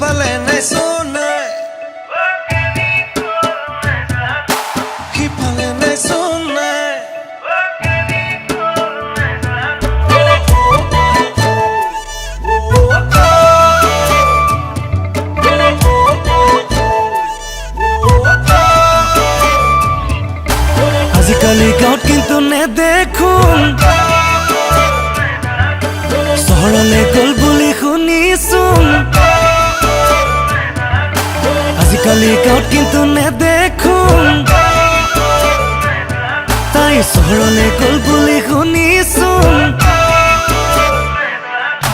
সিফালে নাই সোনাই সিফালে নাই সোনাই আজিকালি গাঁৱত কিন্তু নেদেখোঁ চহৰলে গ'ল বুলি শুনিছোঁ আজিকালি গাঁৱত কিন্তু নেদেখোঁ তাই চহৰলে গ'ল বুলি শুনিছোঁ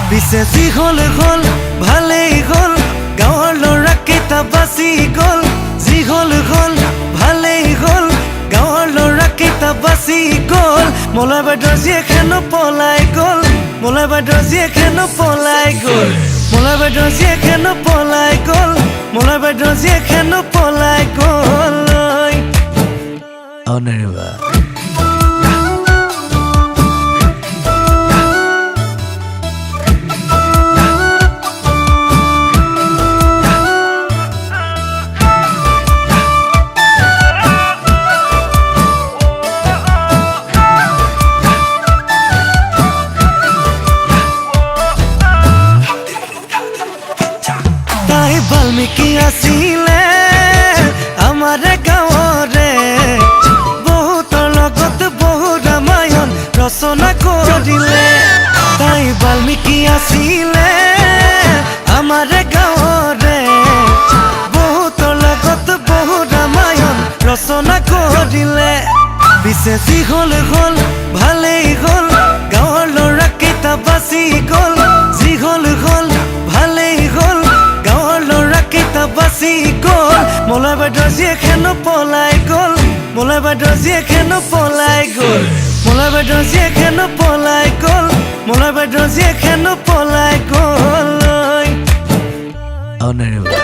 পিছে যি হ'ল হ'ল ভালেই হ'ল গাঁৱৰ ল'ৰাকেইটা বাচি গ'ল যি হ'ল হ'ল ভালেই হ'ল গাঁৱৰ ল'ৰাকেইটা বাচি গ'ল মলয় বাইদেউৰ জীয়েকেনো পলাই গ'ল মলয় বাইদেউৰ জীয়েকেনো পলাই গ'ল মলয় বাইদেউৰ জীয়েকেনো পলাই গ'ল মলয় বাইদেউৰ জীয়েকেনো পলাই গ'ল অনাৰিবা বাল্মীকি আছিলে আমাৰে গাঁৱৰে বহুতৰ লগত বহু ৰামায়ণ ৰচনা কৰিলে তাই বাল্মীকি আছিলে আমাৰে গাঁৱৰে বহুতৰ লগত বহু ৰামায়ণ ৰচনা কৰিলে পিছে যি হ'ল হ'ল ভালেই হ'ল গাঁৱৰ ল'ৰাকেইটা বাচি গ'ল যি হ'ল হ'ল ভালেই হ'ল বাচি গ'ল মলয় বাইদেউৰ জীয়েকেনো পলাই গ'ল মলয় বাইদেউৰ জীয়েকেনো পলাই গ'ল মলয় বাইদেউৰ জীয়েকেনো পলাই গ'ল মলয় বাইদেউৰ জীয়েকেনো পলাই গ'ল অনাৰিবা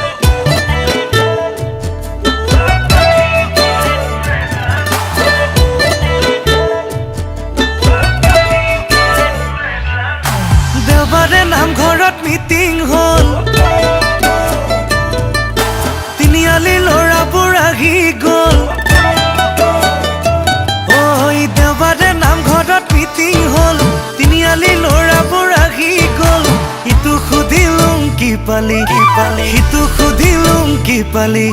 দেওবাৰে নামঘৰত মিটিং হ'ল ল'ৰাবোৰ আহি গ'ল দেওবাৰে নামঘৰত মিটিং হ'ল তিনিআলি ল'ৰাবোৰ আহি গ'ল ইটো সুধিলোং কি পালি সিটো সুধিলোং কি পালি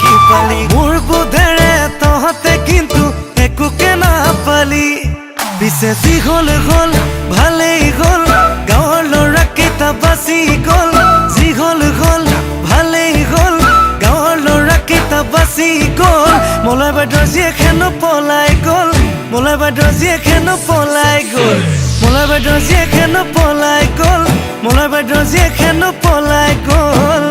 মোৰ বোধেৰে তহঁতে কিন্তু একোকে নাপালি পিছে যি হ'ল হ'ল ভালেই হ'ল গাঁৱৰ ল'ৰাকেইটা বাচি গ'ল যি হ'ল হ'ল ভালেই হ'ল বাচি গ'ল মলয় বাইদেউৰ জীয়েকেনো পলাই গ'ল মলয় বাইদেউৰ জীয়েকেনো পলাই গ'ল মলয় বাইদেউৰ জীয়েকেনো পলাই গ'ল মলয় বাইদেউৰ জীয়েকেনো পলাই গ'ল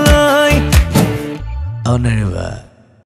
অনাৰিবা